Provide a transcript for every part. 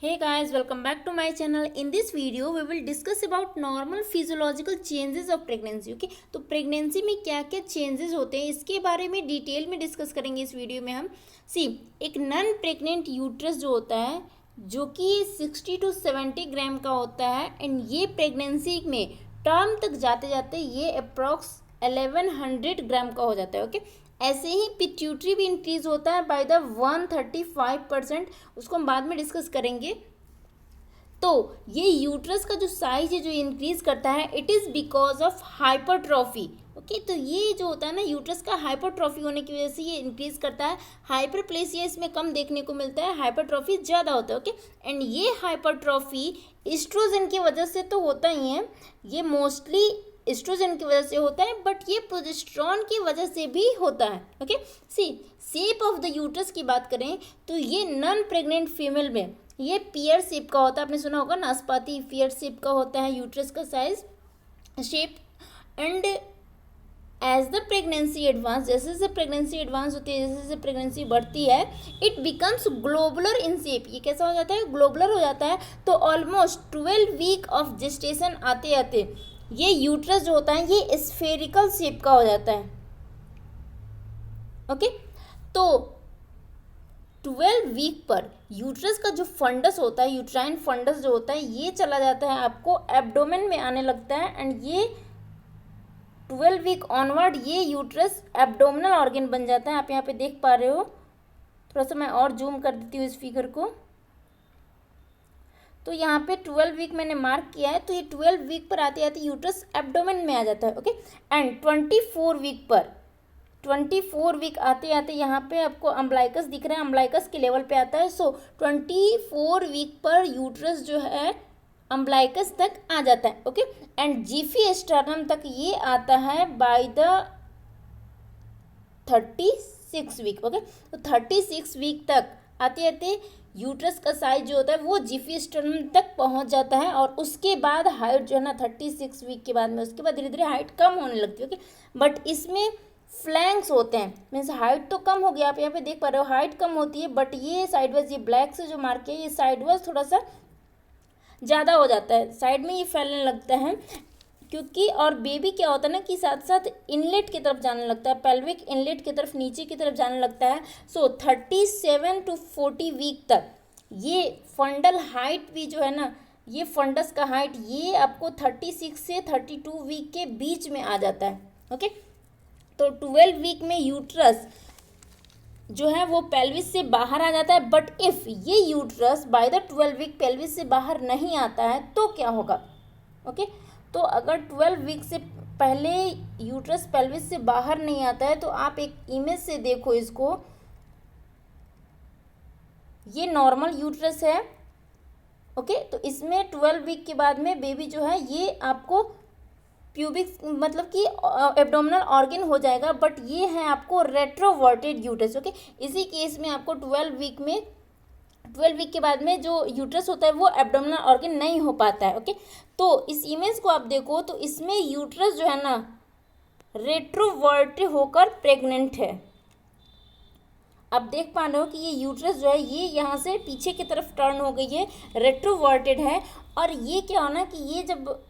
Hey guys, welcome back to my channel. In this video, we will discuss about normal physiological changes of pregnancy. Okay, तो pregnancy में क्या क्या changes होते हैं इसके बारे में डिटेल में डिस्कस करेंगे इस वीडियो में हम। एक नॉन प्रेग्नेंट यूट्रस जो होता है जो कि 60 to 70 ग्राम का होता है एंड ये प्रेगनेंसी में टर्म तक जाते जाते ये अप्रॉक्स 1100 ग्राम का हो जाता है। ओके, ऐसे ही पिट्यूटरी भी इंक्रीज होता है बाय द 135%, उसको हम बाद में डिस्कस करेंगे। तो ये यूट्रस का जो साइज है जो इंक्रीज करता है it is because of hypertrophy. Okay, तो ये जो होता है ना यूट्रस का हाइपरट्रॉफी होने की वजह से ये इंक्रीज करता है। हाइपरप्लेसिया इसमें कम देखने को मिलता है, हाइपरट्रॉफी ज़्यादा होता है। ओके, एंड ये हाइपरट्रॉफी एस्ट्रोजन की वजह से तो होता ही है, ये मोस्टली एस्ट्रोजन की वजह से होता है, बट ये प्रोजेस्टेरॉन की वजह से भी होता है। Okay, shape of the uterus की बात करें तो ये नॉन प्रेग्नेंट फीमेल में ये पियर शेप का होता है। आपने सुना होगा नाशपाती पियर शेप का होता है यूट्रस का size shape. And as the pregnancy advance, जैसे जैसे प्रेगनेंसी एडवांस होती है, जैसे जैसे प्रेगनेंसी बढ़ती है, it becomes globular in shape. ये कैसा हो जाता है? ग्लोबुलर हो जाता है। तो ऑलमोस्ट 12 वीक ऑफ जेस्टेशन आते आते ये यूट्रस जो होता है ये स्फेरिकल शेप का हो जाता है। ओके, तो 12 वीक पर यूट्रस का जो फंडस होता है, यूट्राइन फंडस जो होता है, ये चला जाता है आपको एब्डोमेन में आने लगता है। एंड ये 12 वीक ऑनवर्ड ये यूट्रस एब्डोमिनल ऑर्गन बन जाता है। आप यहाँ पे देख पा रहे हो, थोड़ा सा मैं और जूम कर देती हूँ इस फिगर को। तो यहाँ पे 12 वीक मैंने मार्क किया है, तो ये 12 वीक पर आते आते यूट्रस एब्डोमेन में आ जाता है। ओके, एंड 24 वीक आते आते यहाँ पे आपको अम्ब्लाइकस दिख रहा है, अम्ब्लाइकस के लेवल पे आता है। सो 24 वीक पर यूट्रस जो है अम्ब्लाइकस तक आ जाता है। ओके, एंड जीफी स्टर्नम तक ये आता है बाय द 36 वीक। ओके, तो 36 वीक तक आते आते यूट्रस का साइज जो होता है वो जीफी स्टर्नम तक पहुंच जाता है। और उसके बाद हाइट जो है ना 36 वीक के बाद में, उसके बाद धीरे धीरे हाइट कम होने लगती है। ओके, बट इसमें फ्लैंक्स होते हैं, मीन्स हाइट तो कम हो गया, आप यहाँ पे देख पा रहे हो हाइट कम होती है, बट ये साइडवाइज ये ब्लैक से जो मार्क है ये साइडवाइज थोड़ा सा ज़्यादा हो जाता है, साइड में ये फैलने लगता है। क्योंकि और बेबी क्या होता है ना कि साथ साथ इनलेट की तरफ जाने लगता है, पेल्विक इनलेट की तरफ नीचे की तरफ जाने लगता है। सो 37 to 40 वीक तक ये फंडल हाइट भी जो है ना, ये फंडस का हाइट ये आपको 36 से 32 वीक के बीच में आ जाता है। ओके, तो 12 वीक में यूट्रस जो है वो पेल्विस से बाहर आ जाता है। बट इफ़ ये uterus by the 12 week pelvis से बाहर नहीं आता है तो क्या होगा? ओके, तो अगर 12 वीक से पहले यूट्रस पेल्विस से बाहर नहीं आता है तो आप एक इमेज से देखो इसको, ये नॉर्मल यूट्रस है। ओके, तो इसमें 12 वीक के बाद में बेबी जो है ये आपको प्यूबिक मतलब कि एब्डोमिनल ऑर्गन हो जाएगा, बट ये है आपको रेट्रोवर्टेड यूट्रस। ओके, इसी केस में आपको 12 वीक के बाद में जो यूट्रस होता है वो एब्डोमिनल ऑर्गन नहीं हो पाता है। ओके, तो इस इमेज को आप देखो तो इसमें यूट्रस जो है ना रेट्रोवर्टेड होकर प्रेग्नेंट है। आप देख पा रहे हो कि ये यूट्रस जो है ये यहाँ से पीछे की तरफ टर्न हो गई है, रेट्रोवर्टेड है। और ये क्या होना कि ये जब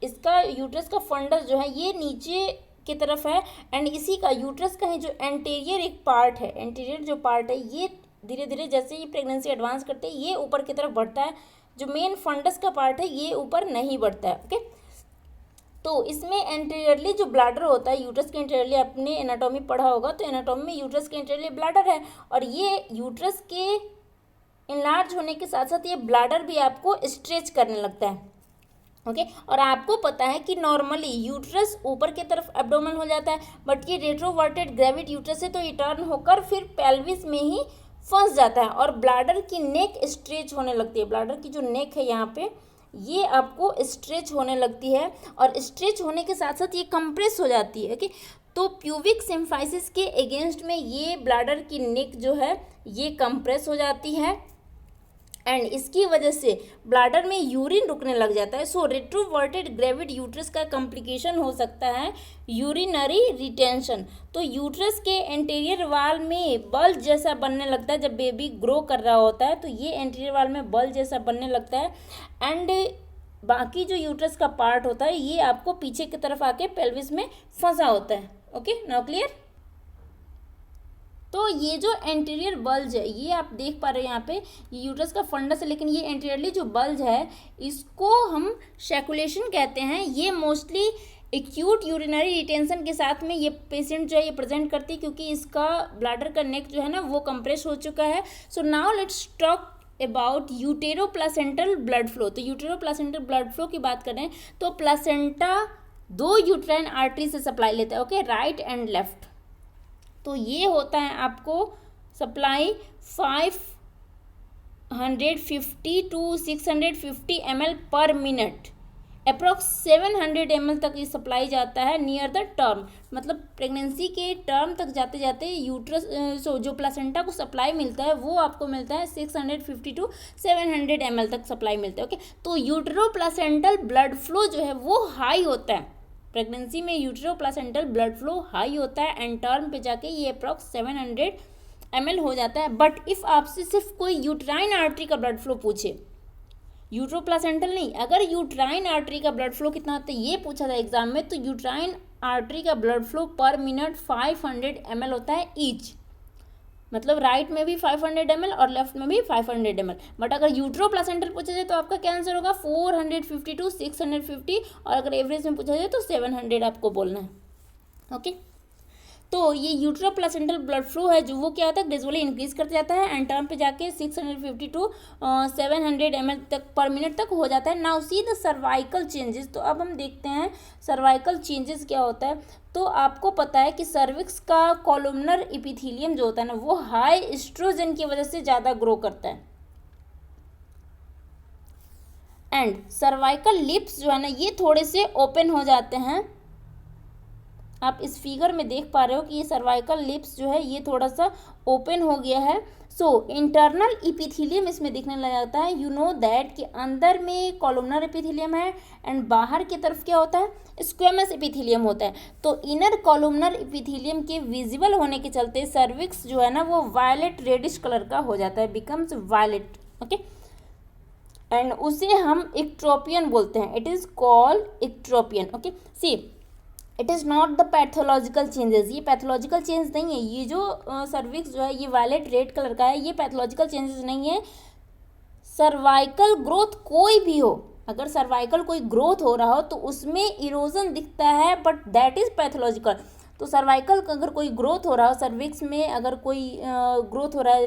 इसका यूट्रस का फंडस जो है ये नीचे की तरफ है, एंड इसी का यूट्रस का है जो एंटीरियर एक पार्ट है, एंटीरियर जो पार्ट है ये धीरे धीरे जैसे ही प्रेगनेंसी एडवांस करते हैं ये ऊपर की तरफ बढ़ता है। जो मेन फंडस का पार्ट है ये ऊपर नहीं बढ़ता है। ओके, तो इसमें एंटीरियरली जो ब्लैडर होता है यूट्रस के एंटीरियरली, आपने एनाटॉमी पढ़ा होगा तो एनाटॉमी में यूट्रस के एंटीरियरली ब्लैडर है, और ये यूट्रस के इनलार्ज होने के साथ साथ ये ब्लैडर भी आपको स्ट्रेच करने लगता है। ओके, और आपको पता है कि नॉर्मली यूट्रस ऊपर की तरफ एब्डोमेन हो जाता है, बट ये रेट्रोवर्टेड ग्रेविड यूट्रस है तो ये टर्न होकर फिर पेल्विस में ही फंस जाता है और ब्लैडर की नेक स्ट्रेच होने लगती है। ब्लैडर की जो नेक है यहाँ पे ये आपको स्ट्रेच होने लगती है, और स्ट्रेच होने के साथ साथ ये कंप्रेस हो जाती है। ओके, तो प्यूबिक सिम्फाइसिस के अगेंस्ट में ये ब्लैडर की नेक जो है ये कंप्रेस हो जाती है। एंड इसकी वजह से ब्लैडर में यूरिन रुकने लग जाता है। सो रेट्रोवर्टेड ग्रेविड यूट्रस का कॉम्प्लिकेशन हो सकता है यूरिनरी रिटेंशन। तो यूट्रस के एंटीरियर वाल में बल्ब जैसा बनने लगता है जब बेबी ग्रो कर रहा होता है, तो ये एंटीरियर वाल में बल्ब जैसा बनने लगता है एंड बाकी जो यूट्रस का पार्ट होता है ये आपको पीछे की तरफ आके पेल्विस में फंसा होता है। Okay, now clear. तो ये जो एंटीरियर बल्ज है ये आप देख पा रहे हैं यहाँ पे, ये यूट्रस का फंडस है, लेकिन ये एंटीरियरली जो बल्ज है इसको हम शैकुलेशन कहते हैं। ये मोस्टली एक्यूट यूरिनरी रिटेंशन के साथ में ये पेशेंट जो है ये प्रेजेंट करती है, क्योंकि इसका ब्लैडर का नेक जो है ना वो कंप्रेस हो चुका है। So now let's talk about uteroplacental blood flow. तो यूटेरोप्लासेंटल ब्लड फ्लो की बात करें तो प्लासेंटा 2 यूट्राइन आर्टरी से सप्लाई लेता है, ओके, राइट एंड लेफ्ट। तो ये होता है आपको सप्लाई 550 to 650 ml पर मिनट, अप्रॉक्स 700 ml तक ये सप्लाई जाता है नियर द टर्म। मतलब प्रेगनेंसी के टर्म तक जाते जाते यूट्रस जो प्लासेंटा को सप्लाई मिलता है वो आपको मिलता है 650 to 700 ml तक सप्लाई मिलता है। ओके, तो यूटेरोप्लासेंटल ब्लड फ्लो जो है वो हाई होता है, प्रेगनेंसी में यूटेरोप्लासेंटल ब्लड फ्लो हाई होता है एंड टर्म पे जाके ये अप्रॉक्स 700 ml हो जाता है। बट इफ़ आपसे सिर्फ कोई यूट्राइन आर्टरी का ब्लड फ्लो पूछे, यूट्रोप्लासेंटल नहीं, अगर यूट्राइन आर्टरी का ब्लड फ्लो कितना होता है ये पूछा था एग्जाम में, तो यूट्राइन आर्टरी का ब्लड फ्लो पर मिनट 500 ml होता है ईच। मतलब राइट में भी 500 ml और लेफ्ट में भी 500 ml। बट अगर यूट्रोप्लासेंटल पूछा जाए तो आपका क्या आंसर होगा 450 to 650, और अगर एवरेज में पूछा जाए तो 700 आपको बोलना है। ओके, तो ये यूट्रोप्लासेंटल ब्लड फ्लो है जो वो क्या होता है ग्रेजुअली इंक्रीज करते जाता है एंड टर्म पे जाके 650 to 700 ml तक पर मिनट तक हो जाता है। Now see the cervical changes. तो अब हम देखते हैं सर्वाइकल चेंजेस क्या होता है। तो आपको पता है कि सर्विक्स का कॉलमनर एपिथेलियम जो होता है ना वो हाई एस्ट्रोजन की वजह से ज़्यादा ग्रो करता है एंड सर्वाइकल लिप्स जो है ना ये थोड़े से ओपन हो जाते हैं। आप इस फिगर में देख पा रहे हो कि ये सर्वाइकल लिप्स जो है ये थोड़ा सा ओपन हो गया है। सो इंटरनल इपिथेलियम इसमें दिखने लग जाता है। यू नो दैट कि अंदर में कॉलमनर एपिथेलियम है एंड बाहर की तरफ क्या होता है स्क्वेमस एपिथेलियम होता है। तो इनर कॉलमनर एपिथेलियम के विजिबल होने के चलते सर्विक्स जो है ना वो वायलेट रेडिश कलर का हो जाता है, बिकम्स वायलेट। ओके, एंड उसे हम एक्ट्रोपियन बोलते हैं, it is called ectropion. Okay, see it is not the pathological changes, ये पैथोलॉजिकल चेंज नहीं है। ये जो सर्विक्स जो है ये वायलेट रेड कलर का है, ये पैथोलॉजिकल चेंजेस नहीं है। सर्वाइकल ग्रोथ कोई भी हो, अगर सर्वाइकल कोई ग्रोथ हो रहा हो तो उसमें इरोजन दिखता है बट दैट इज़ पैथोलॉजिकल। तो सर्वाइकल का अगर कोई ग्रोथ हो रहा हो, सर्विक्स में अगर कोई ग्रोथ हो रहा है,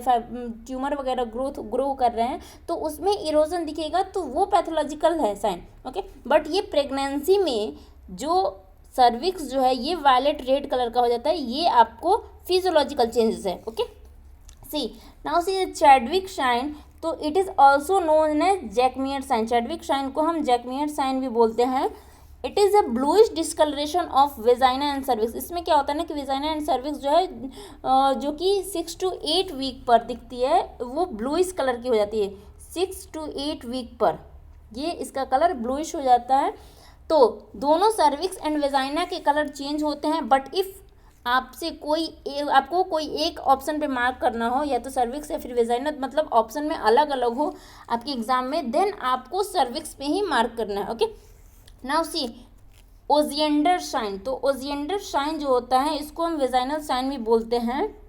ट्यूमर वगैरह ग्रो कर रहे हैं तो उसमें इरोजन दिखेगा तो वो पैथोलॉजिकल है साइन। ओके, बट ये प्रेगनेंसी में जो सर्विक्स जो है ये वायलेट रेड कलर का हो जाता है, ये आपको फिजियोलॉजिकल चेंजेस है। Okay, see now see Chadwick sign. तो it is also known as Jacquemier sign. Chadwick sign को हम जैकमियर साइन भी बोलते हैं। It is a bluish discoloration of vagina and cervix. इसमें क्या होता है ना कि वेजाइना एंड सर्विक्स जो है जो कि 6 to 8 वीक पर दिखती है वो ब्लूइश कलर की हो जाती है। 6 to 8 वीक पर ये इसका कलर ब्लूइश हो जाता है। तो दोनों सर्विक्स एंड वेजाइना के कलर चेंज होते हैं। बट इफ़ आपसे आपको कोई एक ऑप्शन पे मार्क करना हो, या तो सर्विक्स या फिर वेजाइना, मतलब ऑप्शन में अलग अलग हो आपके एग्जाम में, देन आपको सर्विक्स पे ही मार्क करना है। Okay, now see Osiander sign. तो ओजिएंडर साइन जो होता है इसको हम वेजाइनल साइन भी बोलते हैं।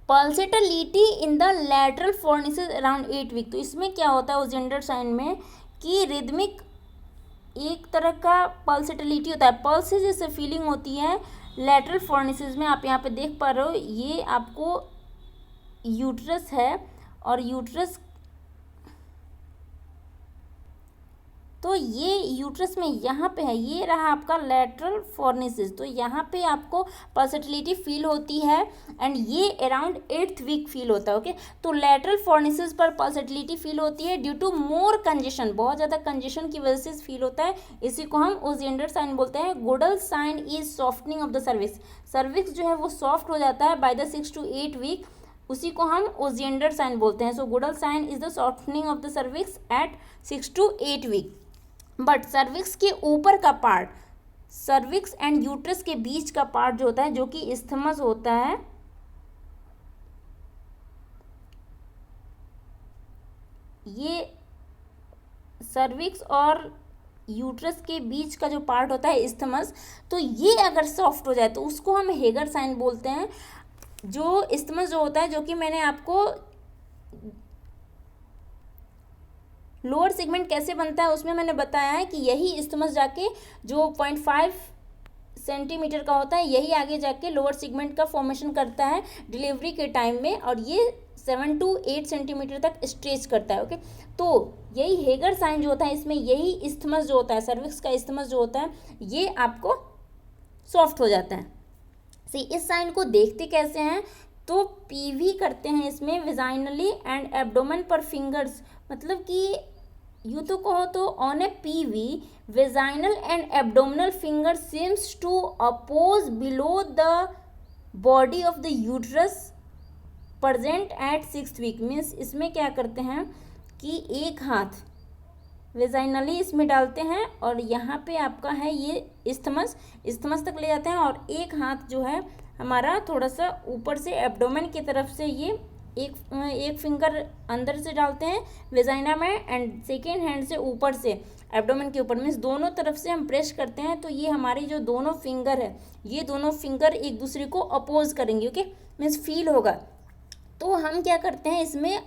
Pulsatility in the lateral fornices around 8 week. तो इसमें क्या होता है ओजेंडर साइन में कि रिदमिक एक तरह का पल्सेटिलिटी होता है, पल्स जैसे फीलिंग होती है लैटरल फॉर्निसेस में। आप यहाँ पे देख पा रहे हो ये आपको यूट्रस है और यूट्रस, तो ये यूट्रस में यहाँ पे है, ये रहा आपका लैटरल फॉर्निसेस। तो यहाँ पे आपको पल्सेटिलिटी फील होती है एंड ये अराउंड 8th वीक फील होता है। ओके, तो लैटरल फॉर्निसेस पर पल्सेटिलिटी फील होती है ड्यू टू मोर कंजेशन, बहुत ज़्यादा कंजेशन की वजह से फील होता है। इसी को हम ओजेंडर साइन बोलते हैं। Goodell sign is softening of the cervix. Cervix जो है वो सॉफ्ट हो जाता है बाय द 6 to 8 वीक उसी को हम ओजेंडर साइन बोलते हैं। So Goodell sign is the softening of the cervix at 6 to 8 week. But cervix के ऊपर का पार्ट, सर्विक्स एंड यूट्रस के बीच का पार्ट जो होता है, जो कि इस्थमस होता है, ये सर्विक्स और यूट्रस के बीच का जो पार्ट होता है इस्थमस, तो ये अगर सॉफ्ट हो जाए तो उसको हम हेगर साइन बोलते हैं। जो इस्थमस जो होता है, जो कि मैंने आपको लोअर सेगमेंट कैसे बनता है उसमें मैंने बताया है कि यही इस्थमस जाके जो 0.5 सेंटीमीटर का होता है, यही आगे जाके लोअर सेगमेंट का फॉर्मेशन करता है डिलीवरी के टाइम में, और ये 7 to 8 सेंटीमीटर तक स्ट्रेच करता है। ओके, तो यही हेगर साइन जो होता है, इसमें यही इस्थमस जो होता है, सर्विक्स का इस्थमस जो होता है, ये आपको सॉफ्ट हो जाता है। इस साइन को देखते कैसे हैं, तो पीवी करते हैं इसमें विजाइनली एंड एब्डोमेन पर फिंगर्स, मतलब कि यू तो कहो तो on a PV vaginal and abdominal finger seems to oppose below the body of the uterus present at 6th week. Means इसमें क्या करते हैं कि एक हाथ वेजाइनली इसमें डालते हैं और यहाँ पे आपका है ये इस्थमस तक ले जाते हैं, और एक हाथ जो है हमारा थोड़ा सा ऊपर से एब्डोमेन की तरफ से ये एक फिंगर अंदर से डालते हैं वेजाइना में, एंड सेकेंड हैंड से ऊपर से एब्डोमेन के ऊपर, मीन्स दोनों तरफ से हम प्रेस करते हैं। तो ये हमारी जो दोनों फिंगर है, ये दोनों फिंगर एक दूसरे को अपोज करेंगे। ओके, मीन्स फील होगा। तो हम क्या करते हैं, इसमें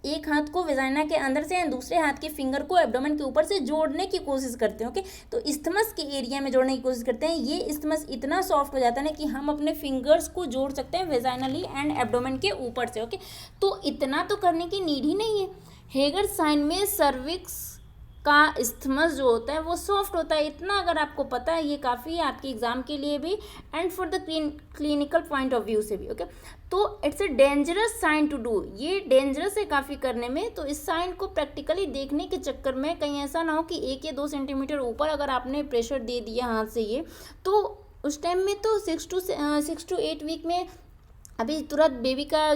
एक हाथ को वेजाइना के अंदर से दूसरे हाथ के फिंगर को एब्डोमेन के ऊपर से जोड़ने की कोशिश करते हैं। ओके, तो इस्थमस के एरिया में जोड़ने की कोशिश करते हैं। ये इस्थमस इतना सॉफ्ट हो जाता है ना कि हम अपने फिंगर्स को जोड़ सकते हैं वेजाइनली एंड एब्डोमेन के ऊपर से। ओके, तो इतना तो करने की नीड ही नहीं है। हेगर साइन में सर्विक्स का इस्थमस जो होता है वो सॉफ्ट होता है, इतना अगर आपको पता है ये काफ़ी है आपके एग्जाम के लिए भी and for the clinical point of view से भी। ओके, तो it's a dangerous sign to do, ये डेंजरस है काफ़ी करने में। तो इस साइन को प्रैक्टिकली देखने के चक्कर में कहीं ऐसा ना हो कि 1 या 2 सेंटीमीटर ऊपर अगर आपने प्रेशर दे दिया हाथ से ये, तो उस टाइम में तो 6 to 8 वीक में अभी तुरंत बेबी का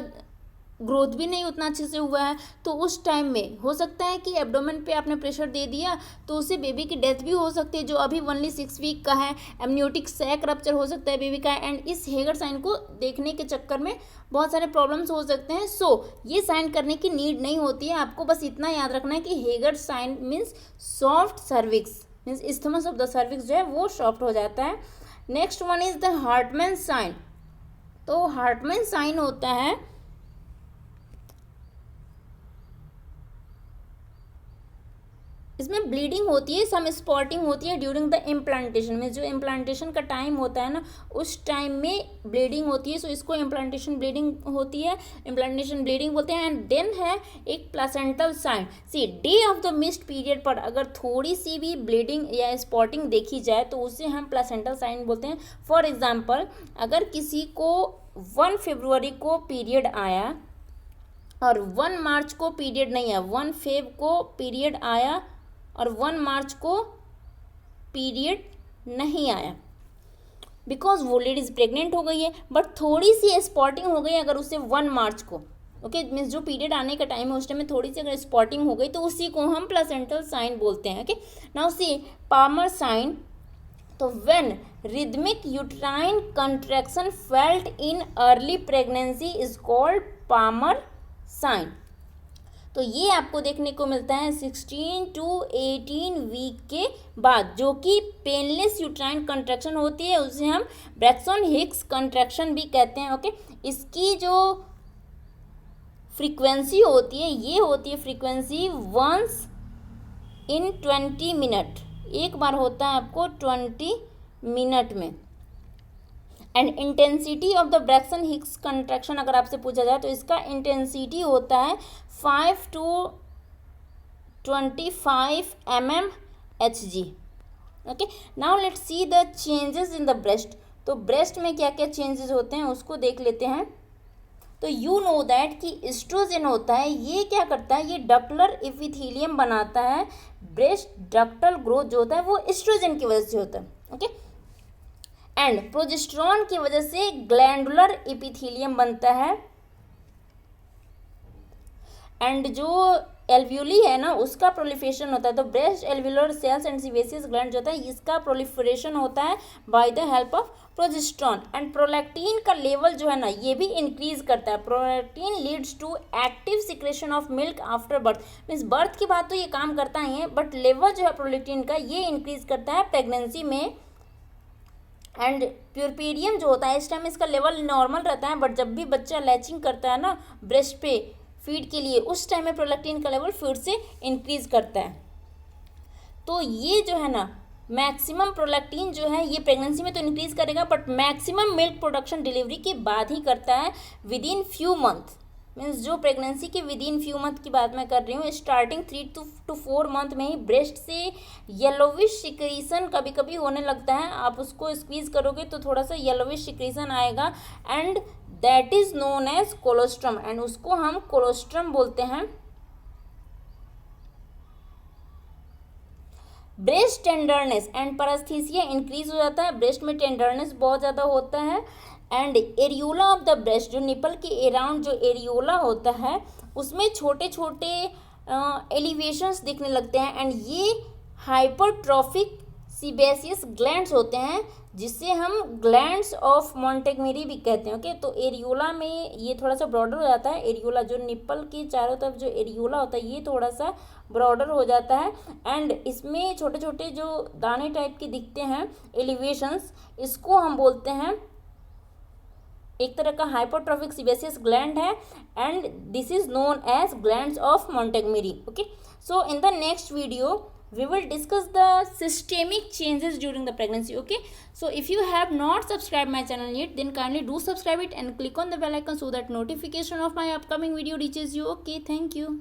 ग्रोथ भी नहीं उतना अच्छे से हुआ है, तो उस टाइम में हो सकता है कि एब्डोमेन पे आपने प्रेशर दे दिया तो उससे बेबी की डेथ भी हो सकती है, जो अभी ओनली 6 वीक का है। एमनियोटिक सैक रप्चर हो सकता है बेबी का, एंड इस हेगर साइन को देखने के चक्कर में बहुत सारे प्रॉब्लम्स हो सकते हैं। सो ये साइन करने की नीड नहीं होती है, आपको बस इतना याद रखना है कि Hegar sign means soft cervix, means isthmus of the cervix जो है वो सॉफ्ट हो जाता है। Next one is the Hartman sign. तो हार्टमैन साइन होता है, इसमें ब्लीडिंग होती है, सम स्पॉटिंग होती है ड्यूरिंग द इम्प्लांटेशन में, जो इम्प्लांटेशन का टाइम होता है ना उस टाइम में ब्लीडिंग होती है। सो इसको इम्प्लांटेशन ब्लीडिंग होती है, इम्प्लांटेशन ब्लीडिंग बोलते हैं। एंड देन है एक प्लासेंटल साइन। सी day of the missed period पर अगर थोड़ी सी भी ब्लीडिंग या स्पॉटिंग देखी जाए तो उसे हम प्लासेंटल साइन बोलते हैं। फॉर एग्जाम्पल, अगर किसी को 1 फरवरी को पीरियड आया और 1 मार्च को पीरियड नहीं आया, 1 फेब को पीरियड आया और 1 मार्च को पीरियड नहीं आया, बिकॉज वो लेडीज प्रेग्नेंट हो गई है, बट थोड़ी सी स्पॉटिंग हो गई अगर उसे 1 मार्च को, ओके, मीन्स जो पीरियड आने का टाइम है उस टाइम में थोड़ी सी अगर स्पॉटिंग हो गई तो उसी को हम प्लासेंटल साइन बोलते हैं। Okay, now see Palmer sign. तो when rhythmic uterine contraction felt in early pregnancy is called Palmer sign. तो ये आपको देखने को मिलता है 16 to 18 वीक के बाद, जो कि पेनलेस यूट्राइन कंट्रैक्शन होती है, उसे हम ब्रैक्सन हिक्स कंट्रैक्शन भी कहते हैं। ओके, इसकी जो फ्रीक्वेंसी होती है ये होती है फ्रीक्वेंसी 1 in 20 मिनट, एक बार होता है आपको 20 मिनट में। And intensity of the Braxton Hicks contraction अगर आपसे पूछा जाए तो इसका इंटेंसिटी होता है 5 to 25 mmHg। Okay, now let's see the changes in the breast. तो ब्रेस्ट में क्या क्या चेंजेस होते हैं उसको देख लेते हैं। तो यू नो दैट कि एस्ट्रोजन होता है, ये क्या करता है, ये डक्टुलर एपिथेलियम बनाता है। ब्रेस्ट डक्टल ग्रोथ जो होता है वो एस्ट्रोजन की वजह से होता है। ओके, एंड प्रोजेस्टेरॉन की वजह से ग्लैंडुलर एपिथेलियम बनता है। एंड जो एल्व्यूली है ना उसका प्रोलिफरेशन होता है। तो breast alveolar cells and sebaceous gland जो होता है इसका प्रोलिफरेशन होता है by the help of progesterone. And prolactin का लेवल जो है ना ये भी इंक्रीज करता है। Prolactin leads to active secretion of milk after birth. Means birth के बाद तो ये काम करता ही है, बट लेवल जो है प्रोलैक्टिन का ये इंक्रीज करता है प्रेगनेंसी में। एंड प्यूरपीरियम जो होता है इस टाइम इसका लेवल नॉर्मल रहता है, बट जब भी बच्चा लैचिंग करता है ना ब्रेस्ट पे फीड के लिए उस टाइम में प्रोलैक्टिन का लेवल फिर से इंक्रीज करता है। तो ये जो है ना मैक्सिमम प्रोलैक्टिन जो है ये प्रेगनेंसी में तो इंक्रीज करेगा, but maximum milk production delivery के बाद ही करता है with in few month. Means जो प्रेगनेंसी के विद इन फ्यू मंथ की बात मैं कर रही हूँ, स्टार्टिंग 3 to 4 मंथ में ही ब्रेस्ट से येलोविश सिक्रीशन कभी कभी होने लगता है। आप उसको स्क्वीज करोगे तो थोड़ा सा येलोविश सिक्रीशन आएगा, and that is known as colostrum, and उसको हम कोलोस्ट्रम बोलते हैं। Breast tenderness and paraesthesia increase हो जाता है। ब्रेस्ट में टेंडरनेस बहुत ज़्यादा होता है। And areola of the breast, जो निपल के अराउंड जो एरियोला होता है उसमें छोटे छोटे एलिवेशंस दिखने लगते हैं, एंड ये हाइपरट्रॉफिक सीबेसियस ग्लैंड्स होते हैं जिससे हम ग्लैंड्स ऑफ मॉन्टेगमेरी भी कहते हैं। ओके, तो एरियोला में ये थोड़ा सा ब्रॉडर हो जाता है। एरियोला जो निपल के चारों तरफ जो एरियोला होता है ये थोड़ा सा ब्रॉडर हो जाता है, एंड इसमें छोटे छोटे जो दाने टाइप के दिखते हैं एलिवेशंस, इसको हम बोलते हैं एक तरह का हाइपोट्रोफिक सीबेसियस ग्लैंड है, and this is known as glands of Montgomery. Okay, so in the next video we will discuss the systemic changes during the pregnancy. Okay, so if you have not subscribed my channel yet, then kindly do subscribe it and click on the bell icon so that notification of my upcoming video reaches you. Okay, thank you.